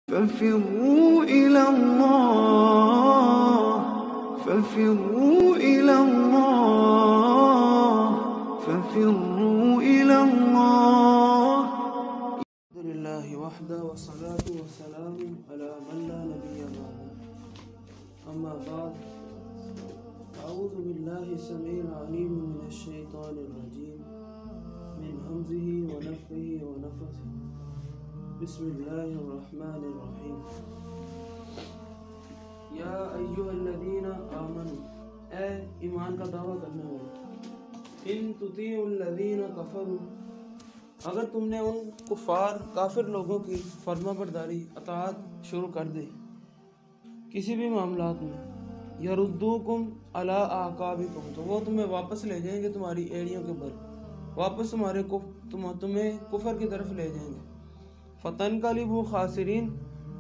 ففروا إلى الله ففروا إلى الله ففروا إلى الله. الحمد لله وحده والصلاة والسلام على من لا نبي بعده. أما بعد، أعوذ بالله السميع العليم من الشيطان الرجيم من همزه ونفخه ونفثه. بسم اللہ الرحمن الرحیم. یا ایھا الذین آمنوا، اے ایمان کا دعویٰ کرنے والے، ان تطیعوا الذین کفروا، اگر تم نے ان کفار کافر لوگوں کی فرما برداری اطاعت شروع کر دی کسی بھی معاملات میں، یردوکم علی اعقابکم، تو وہ تمہیں واپس لے جائیں گے تمہاری ایڑیوں کے بل، واپس تمہیں کفر کی طرف لے جائیں گے. فتنقلبوا خاسرین،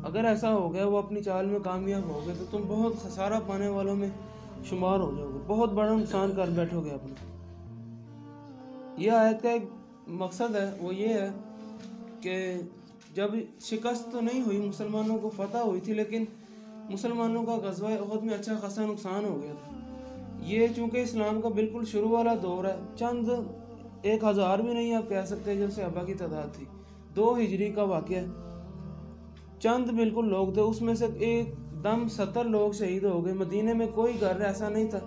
اگر ایسا ہو گیا وہ اپنی چال میں کامیاب ہو گئے تو تم بہت خسارہ پانے والوں میں شمار ہو جاؤ گے، بہت بڑا نقصان کر بیٹھو گے اپنا. یہ آیت کا ایک مقصد ہے، وہ یہ ہے کہ جب شکست تو نہیں ہوئی، مسلمانوں کو فتح ہوئی تھی، لیکن مسلمانوں کا غزوہ احد میں اچھا خاصا نقصان ہو گیا تھا. یہ چونکہ اسلام کا بالکل شروع والا دور ہے، چند 1000 بھی نہیں آپ کہہ سکتے جو صحابہ کی تعداد تھی، 2 ہجری کا واقعہ، چند بالکل لوگ تھے، اس میں سے ایک دم 70 لوگ شہید ہو گئے. مدینے میں کوئی گھر ایسا نہیں تھا،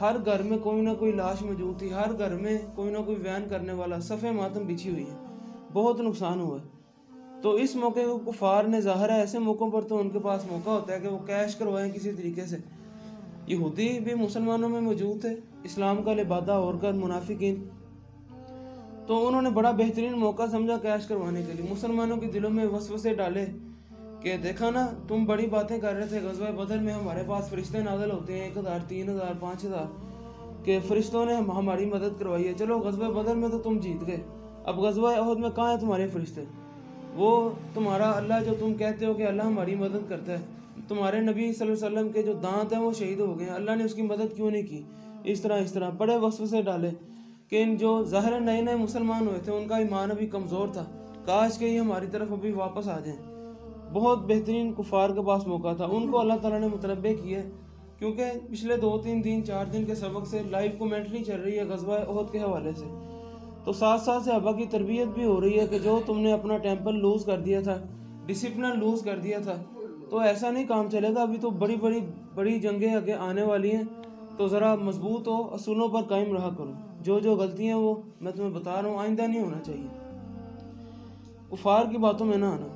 ہر گھر میں کوئی نہ کوئی لاش موجود تھی، ہر گھر میں کوئی نہ کوئی بیان کرنے والا، صفِ ماتم بچھی ہوئی ہے، بہت نقصان ہوا ہے. تو اس موقع کو کفار نے، ظاہر ہے ایسے موقعوں پر تو ان کے پاس موقع ہوتا ہے کہ وہ کیش کروائیں کسی طریقے سے. یہودی بھی مسلمانوں میں موجود تھے، اسلام کا لبادہ اور کر منافقین، تو انہوں نے بڑا بہترین موقع سمجھا کیش کروانے کے لیے. مسلمانوں کے دلوں میں وسوسے ڈالے کہ دیکھا نا تم بڑی باتیں کر رہے تھے، غزوہ بدر میں ہمارے پاس فرشتے نازل ہوتے ہیں 1000 3000 5000 کہ فرشتوں نے ہماری مدد کروائی ہے، چلو غزوہ بدر میں تو تم جیت گئے، اب غزوہ احد میں کہاں ہیں تمہارے فرشتے؟ وہ تمہارا اللہ جو تم کہتے ہو کہ اللہ ہماری مدد کرتا ہے، تمہارے نبی صلی اللہ علیہ وسلم کے جو دانت ہیں وہ شہید ہو گئے ہیں، اللہ نے اس کی مدد کیوں نہیں کی؟ اس طرح بڑے وسوسے ڈالے کہ ان جو ظاہر نئے مسلمان ہوئے تھے ان کا ایمان ابھی کمزور تھا، کاش کہ یہ ہماری طرف ابھی واپس آ جائیں. بہت بہترین کفار کے پاس موقع تھا، ان کو اللہ تعالیٰ نے متنبع کیا ہے، کیونکہ پچھلے 2-3 دن 4 دن کے سبق سے لائیو کومنٹری چل رہی ہے غزوہ احد کے حوالے سے، تو ساتھ ساتھ صحابہ کی تربیت بھی ہو رہی ہے کہ جو تم نے اپنا ٹیمپل لوز کر دیا تھا، ڈسپلن لوز کر دیا تھا، تو ایسا نہیں کام چلے گا، ابھی تو بڑی جنگیں آگے آنے والی ہیں، تو ذرا مضبوط ہو، اصولوں پر قائم رہا کرو. جو غلطیاں وہ میں تمہیں بتا رہا ہوں آئندہ نہیں ہونا چاہیے. کفار کی باتوں میں نہ آنا،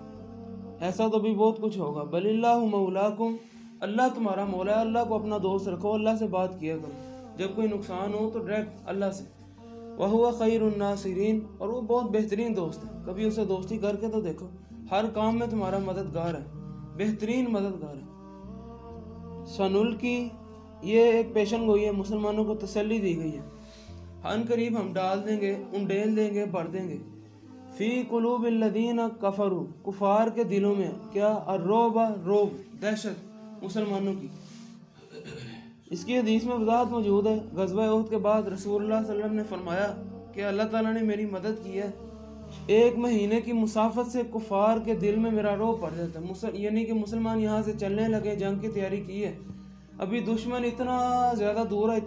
ایسا تو بھی بہت کچھ ہوگا. بل اللہ مولاکم، اللہ تمہارا مولا ہے، اللہ کو اپنا دوست رکھو، اللہ سے بات کیا کرو، جب کوئی نقصان ہو تو ڈائریکٹ اللہ سے. وہو خیر الناصرین، اور وہ بہت بہترین دوست ہے، کبھی اسے دوستی کر کے تو دیکھو، ہر کام میں تمہارا مددگار ہے، بہترین مددگار ہے. سنلقی، یہ ایک پیشن گوئی ہے، مسلمانوں کو تسلی دی گئی ہے، ان قریب ہم ڈال دیں گے، انڈیل دیں گے، بھر دیں گے، فی قلوب الذین کفروا، کفار کے دلوں میں کیا؟ الرعب، روب، دہشت مسلمانوں کی. اس کی حدیث میں وضاحت موجود ہے. غزوہ احد کے بعد رسول اللہ صلی اللہ علیہ وسلم نے فرمایا کہ اللہ تعالیٰ نے میری مدد کی ہے، 1 مہینے کی مسافت سے کفار کے دل میں میرا روب پڑ جاتا ہے، یعنی کہ مسلمان یہاں سے چلنے لگے، جنگ کی تیاری کی ہے، ابھی دشمن اتنا زیادہ دور ہے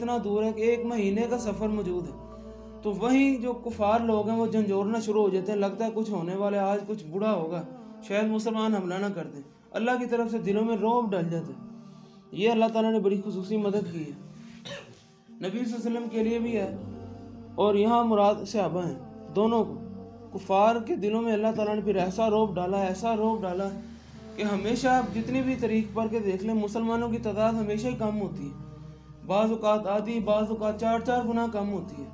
کہ 1 مہینے کا سفر موجود ہے، تو وہیں جو کفار لوگ ہیں وہ جھنجھوڑنا شروع ہو جاتے ہیں، لگتا ہے کچھ ہونے والا ہے، آج کچھ بڑا ہوگا، شاید مسلمان حملہ نہ کر دیں. اللہ کی طرف سے دلوں میں رعب ڈل جاتا ہے. یہ اللہ تعالیٰ نے بڑی خصوصی مدد کی ہے، نبی صلی اللہ علیہ وسلم کے لیے بھی ہے، اور یہاں مراد صحابہ ہیں، دونوں کو. کفار کے دلوں میں اللہ تعالیٰ نے پھر ایسا رعب ڈالا کہ ہمیشہ آپ جتنی بھی تاریخ پڑھ کے دیکھ لیں، مسلمانوں کی تعداد ہمیشہ ہی کم ہوتی ہے، بعض اوقات آدھی، بعض اوقات 4 گنا کم ہوتی ہے.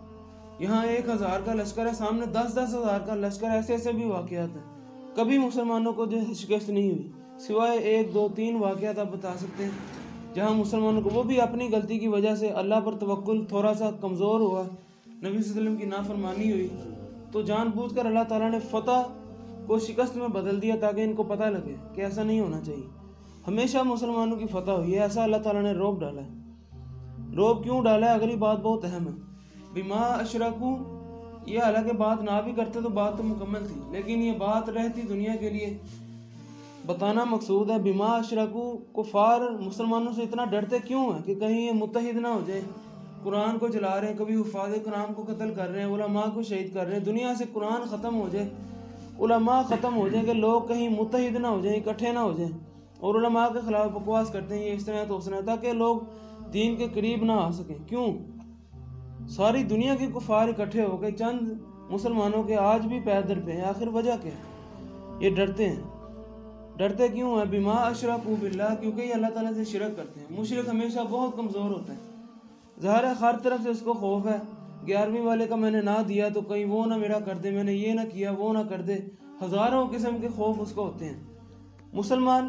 یہاں 1000 کا لشکر ہے، سامنے 10,000 کا لشکر، ایسے بھی واقعات ہیں. کبھی مسلمانوں کو جو شکست نہیں ہوئی، سوائے 1 2 3 واقعات آپ بتا سکتے ہیں جہاں مسلمانوں کو، وہ بھی اپنی غلطی کی وجہ سے اللہ پر توکل تھوڑا سا کمزور ہوا، نبی صلی اللہ علیہ وسلم کی نافرمانی ہوئی، تو جان بوجھ کر اللہ تعالیٰ نے فتح کو شکست میں بدل دیا تاکہ ان کو پتہ لگے کہ ایسا نہیں ہونا چاہیے. ہمیشہ مسلمانوں کی فتح ہوئی ہے، ایسا اللہ تعالیٰ نے رعب ڈالا ہے. رعب کیوں ڈالا ہے؟ اگلی بات بہت اہم ہے. بما اشرکو، یہ حالانکہ بات نہ بھی کرتے تو بات تو مکمل تھی، لیکن یہ بات رہتی دنیا کے لیے بتانا مقصود ہے بما اشرکو، کفار مسلمانوں سے اتنا ڈرتے کیوں ہیں کہ کہیں یہ متحد نہ ہو جائے، قرآن کو جلا رہے ہیں، کبھی حفاظ کرام کو قتل کر رہے ہیں، علماء کو شہید کر رہے ہیں، دنیا سے قرآن ختم ہو جائے، علماء ختم ہو جائیں، کہ لوگ کہیں متحد نہ ہو جائیں، اکٹھے نہ ہو جائیں، اور علماء کے خلاف بکواس کرتے ہیں یہ اس طرح تو اس طرح، تاکہ لوگ دین کے قریب نہ آ سکیں۔ کیوں؟ ساری دنیا کے کفار اکٹھے ہو کے چند مسلمانوں کے آج بھی پیر در پہ ہیں، آخر وجہ کیا ہے؟ یہ ڈرتے ہیں۔ ڈرتے کیوں ہیں؟ بما اشرکوا باللہ، کیونکہ یہ اللہ تعالیٰ سے شرک کرتے ہیں۔ مشرک ہمیشہ بہت کمزور ہوتا ہے، ظاہر ہے ہر طرف سے اس کو خوف ہے، 11ویں والے کا میں نے نہ دیا تو کہیں وہ نہ میرا کر دے، میں نے یہ نہ کیا وہ نہ کر دے، ہزاروں قسم کے خوف اس کو ہوتے ہیں۔ مسلمان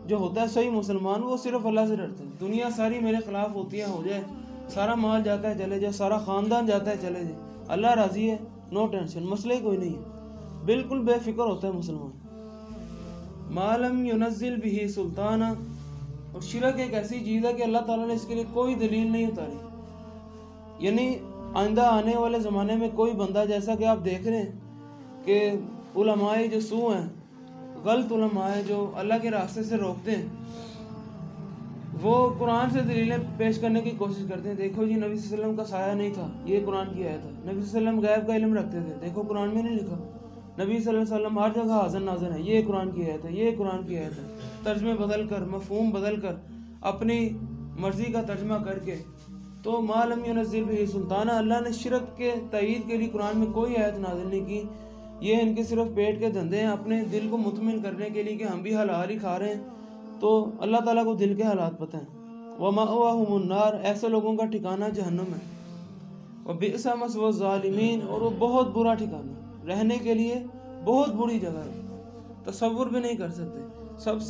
جو ہوتا ہے صحیح مسلمان، وہ صرف اللہ سے ڈرتا ہے۔ دنیا ساری میرے خلاف ہوتی ہے، ہو جائے، سارا مال جاتا ہے چلے جائے، سارا خاندان جاتا ہے چلے جائے، اللہ راضی ہے، نو ٹینشن، مسئلہ ہی کوئی نہیں ہے، بالکل بے فکر ہوتا ہے مسلمان۔ ما لم ينزل به سلطانہ، اور شرک ایک ایسی چیز ہے کہ اللہ تعالیٰ نے اس کے لیے کوئی دلیل نہیں اتاری، یعنی آئندہ آنے والے زمانے میں کوئی بندہ، جیسا کہ آپ دیکھ رہے ہیں کہ علماء جو سو ہیں، غلط علماء جو اللہ کے راستے سے روکتے ہیں، وہ قرآن سے دلیلیں پیش کرنے کی کوشش کرتے ہیں۔ دیکھو جی نبی صلی اللہ علیہ وسلم کا سایہ نہیں تھا، یہ قرآن کی آیت ہے۔ نبی صلی اللہ علیہ وسلم غیب کا علم رکھتے تھے، دیکھو قرآن میں نہیں لکھا۔ نبی صلی اللہ علیہ وسلم ہر جگہ حاضر ناظر ہے، یہ قرآن کی آیت ہے، یہ قرآن کی آیت ہے۔ ترجمے بدل کر، مفہوم بدل کر، اپنی مرضی کا ترجمہ کر کے، تو ما لم ينزل به سلطانہ، اللہ نے شرک کے تائید کے لیے قرآن میں کوئی آیت نازل نہیں کی۔ یہ ان کے صرف پیٹ کے دھندے ہیں، اپنے دل کو مطمئن کرنے کے لیے کہ ہم بھی حلال ہی کھا رہے ہیں، تو اللہ تعالیٰ کو دل کے حالات پتہ ہیں۔ وَمَأْوَاهُمُ النَّارُ، ایسے لوگوں کا ٹھکانہ جہنم ہے۔ وَبِئْسَ مَثْوَى الظَّالِمِينَ، اور وہ بہت برا ٹھکانہ، رہنے کے لیے بہت بری جگہ ہے، تصور بھی نہیں کر سکتے۔ سب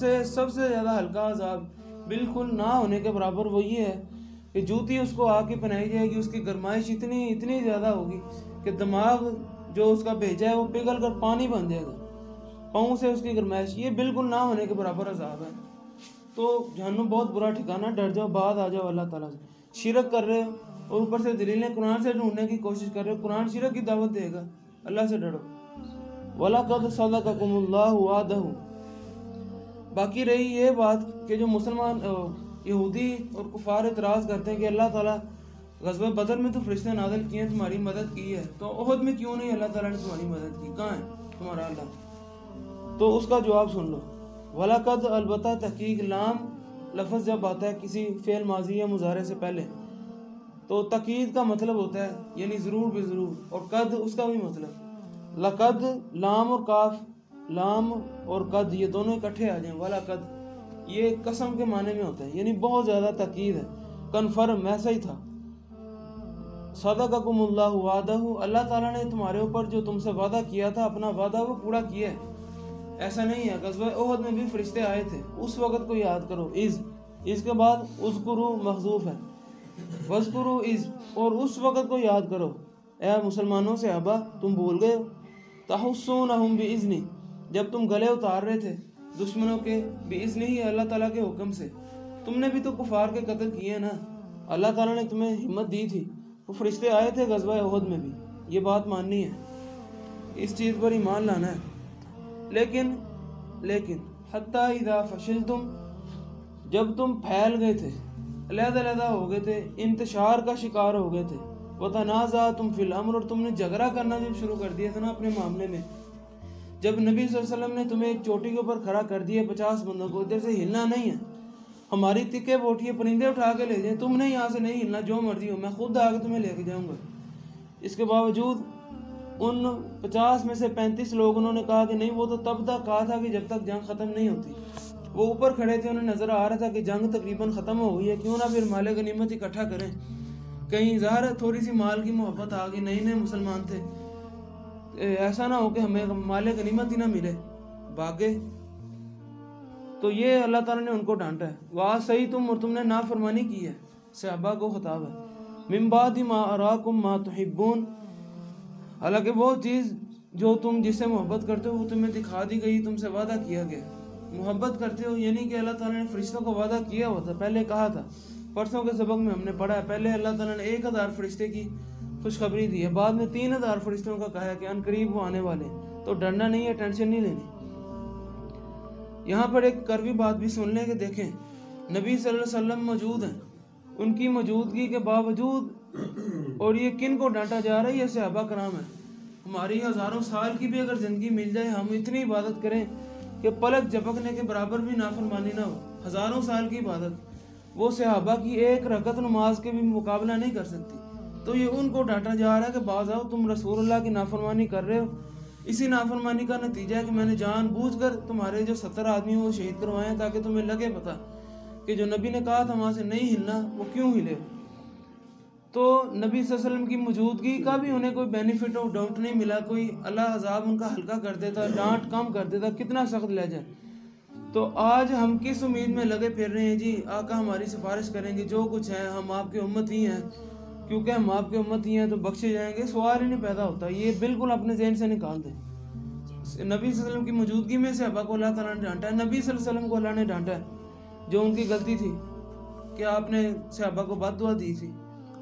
سے زیادہ ہلکا عذاب بالکل نہ ہونے کے برابر وہ یہ ہے کہ جوتی اس کو آ کے پہنائی جائے گی، اس کی گرمائش اتنی زیادہ ہوگی کہ دماغ جو اس کا بھیجا ہے وہ پگھل کر پانی بن جائے گا، پاؤں سے اس کی گرمائش، یہ بالکل نہ ہونے کے برابر عذاب ہے۔ تو جہنم بہت برا ٹھکانہ، ڈر جاؤ، بعد آ جاؤ اللہ تعالیٰ سے۔ شرک کر رہے ہو اور اوپر سے دلیلیں قرآن سے ڈھونڈنے کی کوشش کر رہے ہو، قرآن شرک کی دعوت دے گا، اللہ سے ڈرو۔ وَلَقَدْ صَدَقَكُمُ اللَّهُ وَعْدَهُ، باقی رہی یہ بات کہ جو مسلمان یہودی اور کفار اعتراض کرتے ہیں کہ اللہ تعالیٰ غزوہ بدر میں تو فرشتے نازل کیے ہیں، تمہاری مدد کی ہے، تو احد میں کیوں نہیں اللہ تعالیٰ نے تمہاری مدد کی؟ کہاں ہے تمہارا اللہ؟ تو اس کا جواب سن لو۔ وَلَقَدْ، البتہ، تحقیق، لام لفظ جب آتا ہے کسی فعل ماضی یا مضارع سے پہلے تو تاکید کا مطلب ہوتا ہے یعنی ضرور بے ضرور، اور قد اس کا بھی مطلب۔ لقد، لام اور کاف، لام اور قد یہ دونوں اکٹھے آ جائیں، وَلَقَدْ یہ قسم کے معنی میں ہوتا ہے، یعنی بہت زیادہ تاکید ہے، کنفرم، ایسا ہی تھا۔ صدقکم اللہ وعدہ، اللہ تعالیٰ نے تمہارے اوپر جو تم سے وعدہ کیا تھا، اپنا وعدہ وہ پورا کیا ہے۔ ایسا نہیں ہے، غزوہ احد میں بھی فرشتے آئے تھے، اس وقت کو یاد کرو۔ اس کے بعد اذکروا محذوف ہے، واذکروا اذ، اور اس وقت کو یاد کرو۔ اے مسلمانوں صحابہ، تم بھول گئے ہو۔ تحسونہم باذنی، جب تم گلے اتار رہے تھے دشمنوں کے، باذن ہی، اللہ تعالیٰ کے حکم سے۔ تم نے بھی تو کفار کے قتل کیے نا، اللہ تعالیٰ نے تمہیں ہمت دی تھی، وہ فرشتے آئے تھے غزوہ احد میں بھی، یہ بات ماننی ہے، اس چیز پر ایمان لانا ہے۔ لیکن حتی اذا فشلتم، جب تم پھیل گئے تھے، علیحدہ ہو گئے تھے، انتشار کا شکار ہو گئے تھے، وتنازعتم فی الامر، اور تم نے جھگڑا کرنا جب شروع کر دیا تھا نا اپنے معاملے میں، جب نبی صلی اللہ علیہ وسلم نے تمہیں ایک چوٹی کے اوپر کھڑا کر دیا 50 بندوں کو، ادھر سے ہلنا نہیں ہے، ہماری تکے بوٹیے پرندے اٹھا کے لے جائیں، تم نے یہاں سے نہیں ہلنا، جو مرضی ہو، میں خود آ کے تمہیں لے کے جاؤں گا۔ اس کے باوجود ان 50 میں سے 35 لوگ انہوں نے کہا کہ نہیں، وہ تو تب تک کہا تھا کہ جب تک جنگ ختم نہیں ہوتی۔ وہ اوپر کھڑے تھے، انہیں نظر آ رہا تھا کہ جنگ تقریباً ختم ہو گئی ہے، کیوں نہ پھر مال غنیمت اکٹھا کریں، کہیں ظاہر ہے تھوڑی سی مال کی محبت آ گئی، نئے مسلمان تھے، ایسا نہ ہو کہ ہمیں مال غنیمت ہی نہ ملے، بھاگے۔ تو یہ اللہ تعالیٰ نے ان کو ڈانٹا ہے، وَعَصَيْتُمْ، اور تم نے نافرمانی کی ہے، صحابہ کو خطاب ہے، مِن بَعْدِ مَا أَرَاكُمْ مَا تُحِبُّونَ، حالانکہ وہ چیز جو تم جس سے محبت کرتے ہو وہ تمہیں دکھا دی گئی، تم سے وعدہ کیا گیا۔ محبت کرتے ہو یعنی کہ اللہ تعالیٰ نے فرشتوں کو وعدہ کیا ہوا تھا، پہلے کہا تھا، پرسوں کے سبق میں ہم نے پڑھا ہے، پہلے اللہ تعالیٰ نے 1000 فرشتے کی خوشخبری دی ہے، بعد میں 3000 فرشتوں کا کہا ہے کہ ان قریب وہ آنے والے ہیں، تو ڈرنا نہیں ہے، ٹینشن نہیں لینی۔ یہاں پر ایک کڑوی بات بھی سن لیں کہ دیکھیں نبی صلی اللہ علیہ وسلم موجود ہیں، ان کی موجودگی کے باوجود اور یہ کن کو ڈانٹا جا رہا ہے؟ یہ صحابہ کرام ہیں۔ ہماری ہزاروں سال کی بھی اگر زندگی مل جائے، ہم اتنی عبادت کریں کہ پلک جھپکنے کے برابر بھی نافرمانی نہ ہو، ہزاروں سال کی عبادت وہ صحابہ کی ایک رکعت نماز کے بھی مقابلہ نہیں کر سکتی۔ تو یہ ان کو ڈانٹا جا رہا ہے کہ باز آؤ، تم رسول اللہ کی نافرمانی کر رہے ہو، اسی نافرمانی کا نتیجہ ہے کہ میں نے جان بوجھ کر تمہارے جو 70 آدمی وہ شہید کروائے ہیں تاکہ تمہیں لگے پتہ کہ جو نبی نے کہا تھا وہاں سے نہیں ہلنا وہ کیوں ہلے۔ تو نبی صلی اللہ علیہ وسلم کی موجودگی کا بھی انہیں کوئی بینیفٹ اور ڈاؤٹ نہیں ملا، کوئی اللہ عذاب ان کا ہلکا کر دیتا، ڈانٹ کم کر دیتا، کتنا سخت لہجہ۔ تو آج ہم کس امید میں لگے پھر رہے ہیں جی آقا ہماری سفارش کریں گے، جو کچھ ہے ہم آپ کے امت ہی ہیں، کیونکہ ہم آپ کے امت ہی ہیں تو بخشے جائیں گے، سوال ہی نہیں پیدا ہوتا۔ یہ بالکل اپنے ذہن سے نکال دیں۔ نبی صلی اللہ علیہ وسلم کی موجودگی میں صحابہ کو اللہ تعالیٰ نے ڈانٹا ہے، نبی صلی اللہ علیہ وسلم کو اللہ نے ڈانٹا ہے جو ان کی غلطی تھی کہ آپ نے صحابہ کو بد دعا دی تھی۔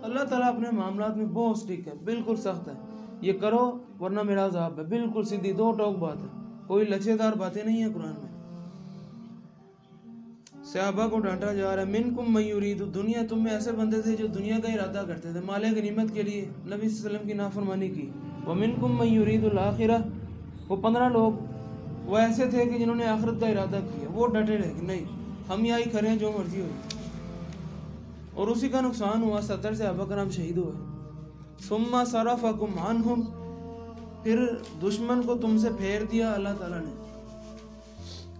اللہ تعالیٰ اپنے معاملات میں بہت سٹرک ہے، بالکل سخت ہے، یہ کرو ورنہ میرا عذاب ہے، بالکل سیدھی دو ٹوک بات ہے، کوئی لچے دار باتیں نہیں ہیں قرآن میں۔ صحابہ کو ڈانٹا جا رہا ہے، منکم من یرید الدنیا، تم میں ایسے بندے تھے جو دنیا کا ارادہ کرتے تھے، مال غنیمت کے لیے نبی صلی اللہ علیہ وسلم کی نافرمانی کی۔ ومنکم من یرید الآخرہ، وہ 15 لوگ وہ ایسے تھے کہ جنہوں نے آخرت کا ارادہ کیا، وہ ڈٹے رہے کہ نہیں ہم یہاں ہی کھڑے ہیں جو مرضی ہو، اور اسی کا نقصان ہوا، 70 صحابہ کرام شہید ہوئے۔ ثم صرفکم عنہم، پھر دشمن کو تم سے پھیر دیا اللہ تعالیٰ نے،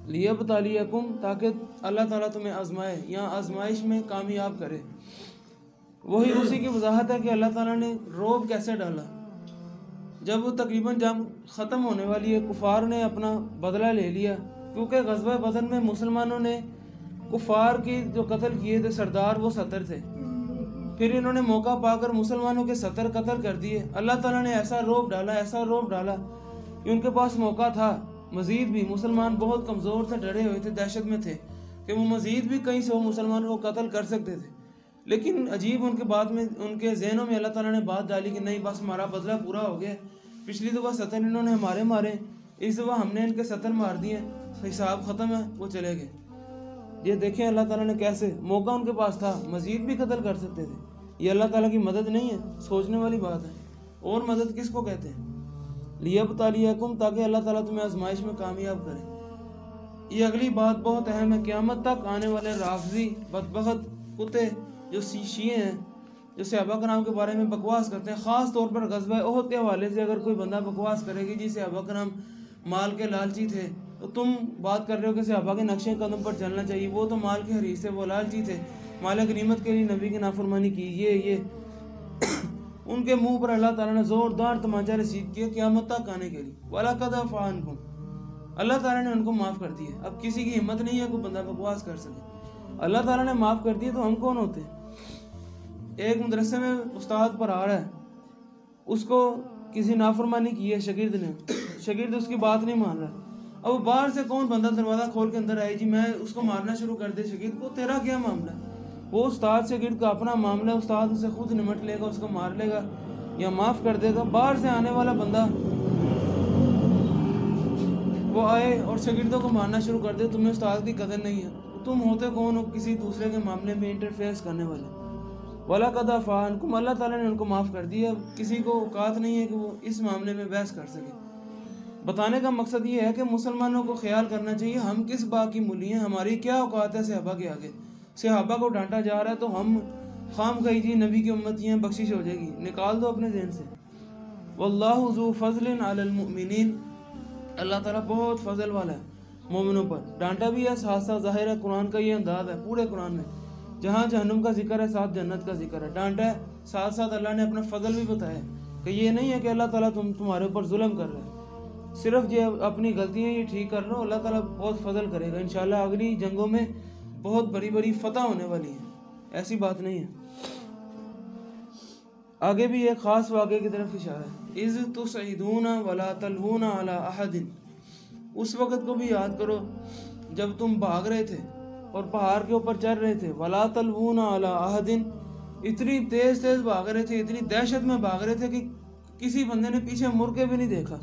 لیبتلیکم، تاکہ اللہ تعالیٰ تمہیں آزمائے یا آزمائش میں کامیاب کرے۔ وہی اسی کی وضاحت ہے کہ اللہ تعالیٰ نے روب کیسے ڈالا۔ جب وہ تقریباً جنگ ختم ہونے والی ہے، کفار نے اپنا بدلہ لے لیا، کیونکہ غزوہ بدر میں مسلمانوں نے کفار کی جو قتل کیے تھے سردار وہ 70 تھے، پھر انہوں نے موقع پا کر مسلمانوں کے 70 قتل کر دیے۔ اللہ تعالیٰ نے ایسا روب ڈالا، ایسا روب ڈالا کہ ان کے پاس موقع تھا مزید بھی، مسلمان بہت کمزور تھے، ڈرے ہوئے تھے، دہشت میں تھے کہ وہ مزید بھی کئی 100 مسلمانوں کو قتل کر سکتے تھے، لیکن عجیب ان کے بعد میں ان کے ذہنوں میں اللہ تعالیٰ نے بات ڈالی کہ نہیں بس ہمارا بدلہ پورا ہو گیا، پچھلی دفعہ 70 انہوں نے ہمارے مارے، اس دفعہ ہم نے ان کے 70 مار دیے، حساب ختم ہے، وہ چلے گئے۔ یہ دیکھیں اللہ تعالیٰ نے کیسے، موقع ان کے پاس تھا، مزید بھی قتل کر سکتے تھے۔ یہ اللہ تعالیٰ کی مدد نہیں ہے، سوچنے والی بات ہے۔ اور مدد کس کو کہتے ہیں؟ لیبتلیکم، تاکہ اللہ تعالیٰ تمہیں آزمائش میں کامیاب کرے۔ یہ اگلی بات بہت اہم ہے، قیامت تک آنے والے رافضی بدبخت کتے جو شیعہ ہیں، جو صحابہ کرام کے بارے میں بکواس کرتے ہیں، خاص طور پر غزوہ احد کے حوالے سے اگر کوئی بندہ بکواس کرے گی جی صحابہ کرام مال کے لالچی تھے، تو تم بات کر رہے ہو کہ صحابہ کے نقشے قدم پر چلنا چاہیے، وہ تو مال کے حریص تھے، وہ لالچی تھے، مال غنیمت کے لیے نبی کی نافرمانی کی، یہ ان کے منہ پر اللہ تعالیٰ نے زوردار تمانچہ رسید کیا قیامت تک آنے کے لیے۔ وَلَقَدْ عَفَا عَنْكُمْ، اللہ تعالیٰ نے ان کو معاف کر دیا۔ اب کسی کی ہمت نہیں ہے کوئی بندہ بکواس کر سکے، اللہ تعالیٰ نے معاف کر دیا تو ہم کون ہوتے؟ ایک مدرسے میں استاد پڑھا رہا ہے، اس کو کسی نافرمانی کی ہے شاگرد نے، شاگرد اس کی بات نہیں مان رہا، اب باہر سے کون بندہ دروازہ کھول کے اندر آئے جی میں اس کو مارنا شروع کر دے شاگرد کو، تیرا کیا معاملہ ہے؟ وہ استاد شاگرد کا اپنا معاملہ ہے، استاد اسے خود نمٹ لے گا، اس کو مار لے گا یا معاف کر دے گا۔ باہر سے آنے والا بندہ وہ آئے اور شاگردوں کو مارنا شروع کر دے، تمہیں استاد کی قدر نہیں ہے، تم ہوتے کون ہو کسی دوسرے کے معاملے میں انٹرفیئرنس کرنے والے؟ وَلَقَدْ عَفَا عَنْكُمْ، اللہ تعالیٰ نے ان کو معاف کر دیا، کسی کو اوقات نہیں ہے کہ وہ اس معاملے میں بحث کر سکے۔ بتانے کا مقصد یہ ہے کہ مسلمانوں کو خیال کرنا چاہیے ہم کس بات کی مولی ہیں، ہماری کیا اوقات ہے صحابہ کے آگے۔ صحابہ کو ڈانٹا جا رہا ہے تو ہم خام کہی جی نبی کی امتی ہیں، بخشش ہو جائے گی، نکال دو اپنے ذہن سے۔ وَاللَّهُ ذُو فَضْلٍ عَلَى الْمُؤْمِنِينَ، اللہ تعالیٰ بہت فضل والا ہے مومنوں پر۔ ڈانٹا بھی ہے ساتھ ساتھ، ظاہر ہے قرآن کا یہ انداز ہے پورے قرآن میں، جہاں جہنم کا ذکر ہے ساتھ جنت کا ذکر ہے، ڈانٹا ہے ساتھ ساتھ اللہ نے اپنا فضل بھی بتایا کہ یہ نہیں ہے کہ اللہ تعالیٰ تمہارے اوپر ظلم کر رہا ہے، صرف یہ اپنی غلطیاں یہ ٹھیک کر لو، اللہ تعالیٰ بہت فضل کرے گا انشاءاللہ، اگلی جنگوں میں بہت بڑی بڑی فتح ہونے والی ہے، ایسی بات نہیں ہے۔ آگے بھی ایک خاص واقعے کی طرف اشارہ ہے، اذ تصعدون ولا تلوون علی احد، اس وقت کو بھی یاد کرو جب تم بھاگ رہے تھے اور پہاڑ کے اوپر چڑھ رہے تھے، ولا تلوون علی احد، اتنی تیز تیز بھاگ رہے تھے، اتنی دہشت میں بھاگ رہے تھے کہ کسی بندے نے پیچھے مڑ کے بھی نہیں دیکھا،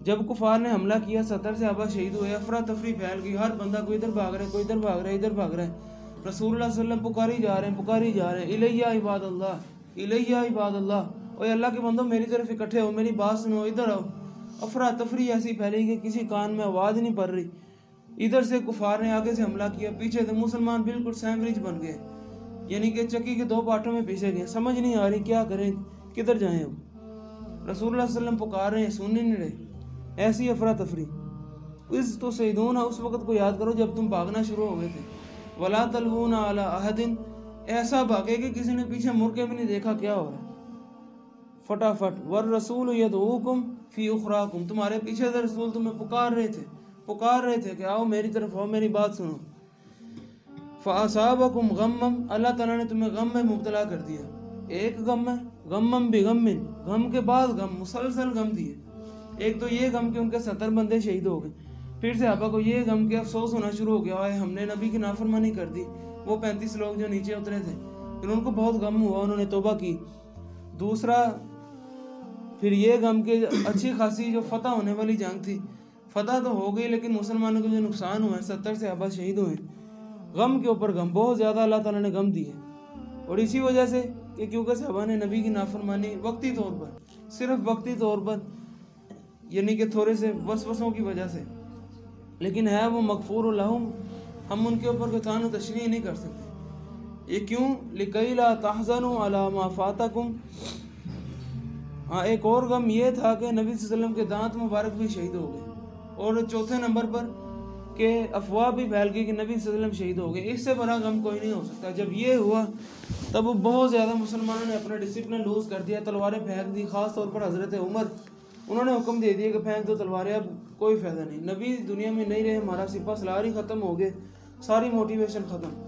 جب کفار نے حملہ کیا 70 صحابہ شہید ہوئے، افراتفری پھیل گئی، ہر بندہ کوئی ادھر بھاگ رہا ہے، کوئی ادھر بھاگ رہا ہے، ادھر بھاگ رہا ہے۔ رسول اللہ صلی اللہ علیہ وسلم پکاری جا رہے ہیں الیہ عباد اللہ، الیہ عباد اللہ، اوے اللہ کے بندو میری طرف اکٹھے ہو، میری بات سنو، ادھر آؤ۔ افراتفری ایسی پھیلی کہ کسی کان میں آواز نہیں پڑ رہی۔ ادھر سے کفار نے آگے سے حملہ کیا، پیچھے سے مسلمان بالکل سینڈوچ بن گئے، یعنی کہ چکی کے 2 پارٹوں میں پیسے گئے، سمجھ نہیں آ رہی کیا کریں، کدھر جائیں اب۔ رسول اللہ صلی اللہ علیہ وسلم پکار رہے ہیں، سن نہیں رہے، ایسی افراتفری۔ اس تو سیدون، اس وقت کو یاد کرو جب تم بھاگنا شروع ہو گئے تھے۔ ولا تلوون علی احد، ایسا بھاگے کہ کسی نے پیچھے مڑ کے بھی نہیں دیکھا کیا ہو رہا ہے، فٹافٹ۔ والرسول یدعوکم فی اخراکم، تمہارے پیچھے سے رسول تمہیں پکار رہے تھے کہ آؤ میری طرف آؤ، میری بات سنو۔ فاصابکم غمم، اللہ تعالیٰ نے تمہیں غم میں مبتلا کر دیا، ایک غم ہے، غمم بغم، غم کے بعد غم، مسلسل غم دیے۔ ایک تو یہ غم کہ ان کے 70 بندے شہید ہو گئے، پھر صحابہ کو یہ غم کہ افسوس ہونا شروع ہو گیا، آئے ہم نے نبی کی نافرمانی کر دی، وہ 35 لوگ جو نیچے اترے تھے، پھر ان کو بہت غم ہوا، انہوں نے توبہ کی۔ دوسرا پھر یہ غم کہ اچھی خاصی جو فتح ہونے والی جنگ تھی، فتح تو ہو گئی لیکن مسلمانوں کو جو نقصان ہوا ہے، 70 صحابہ شہید ہوئے، غم کے اوپر غم، بہت زیادہ اللہ تعالیٰ نے غم دیے۔ اور اسی وجہ سے کہ کیونکہ صحابہ نے نبی کی نافرمانی وقتی طور پر، صرف وقتی طور پر، یعنی کہ تھوڑے سے وسوسوں کی وجہ سے، لیکن ہے وہ مغفور لہم، ہم ان کے اوپر کوئی طعن و تشریح نہیں کر سکتے۔ یہ کیوں؟ لِكَيْ لَا تَحْزَنُوا عَلَى مَا فَاتَكُمْ۔ ہاں ایک اور غم یہ تھا کہ نبی صلی اللہ علیہ وسلم کے دانت مبارک بھی شہید ہو گئے، اور چوتھے نمبر پر کہ افواہ بھی پھیل گئی کہ نبی صلی اللہ علیہ وسلم شہید ہو گئے۔ اس سے بڑا غم کوئی نہیں ہو سکتا۔ جب یہ ہوا تب وہ بہت زیادہ مسلمانوں نے اپنا ڈسپلن لوز کر دیا، تلواریں پھینک دی، خاص طور پر حضرت عمر، انہوں نے حکم دے دیا کہ پھینک دو تلواریں، اب کوئی فائدہ نہیں، نبی دنیا میں نہیں رہے، ہمارا سپہ سالار ہی ختم ہو گئے، ساری موٹیویشن ختم۔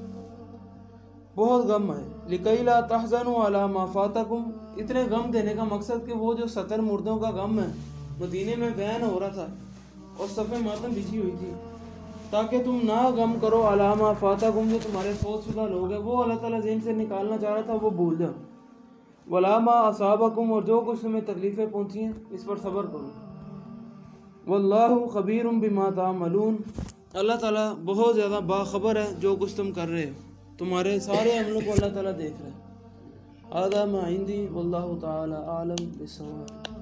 بہت غم ہے۔ لِكَيْ لَا تَحْزَنُوا عَلَى مَا فَاتَكُمْ، اتنے غم دینے کا مقصد کہ وہ جو 70 مردوں کا غم ہے، مدینے میں بیان ہو رہا تھا اور صف ماتم بچھی ہوئی تھی، تاکہ تم نہ غم کرو عَلَى مَا فَاتَكُمْ، جو تمہارے فوت شدہ لوگ ہیں، وہ اللہ تعالیٰ ذہن سے نکالنا چاہ رہا تھا، وہ بھول جاؤ۔ وَلَا مَا أَصَابَكُمْ، اور جو کچھ تمہیں تکلیفیں پہنچی ہیں اس پر صبر کرو۔ وَاللَّهُ خَبِيرٌ بِمَا تَعْمَلُونَ، اللہ تعالیٰ بہت زیادہ باخبر ہے جو کچھ تم کر رہے ہو، تمہارے سارے عملوں کو اللہ تعالیٰ دیکھ رہا ہے۔ هذا ما عندي والله تعالى أعلم بالصواب۔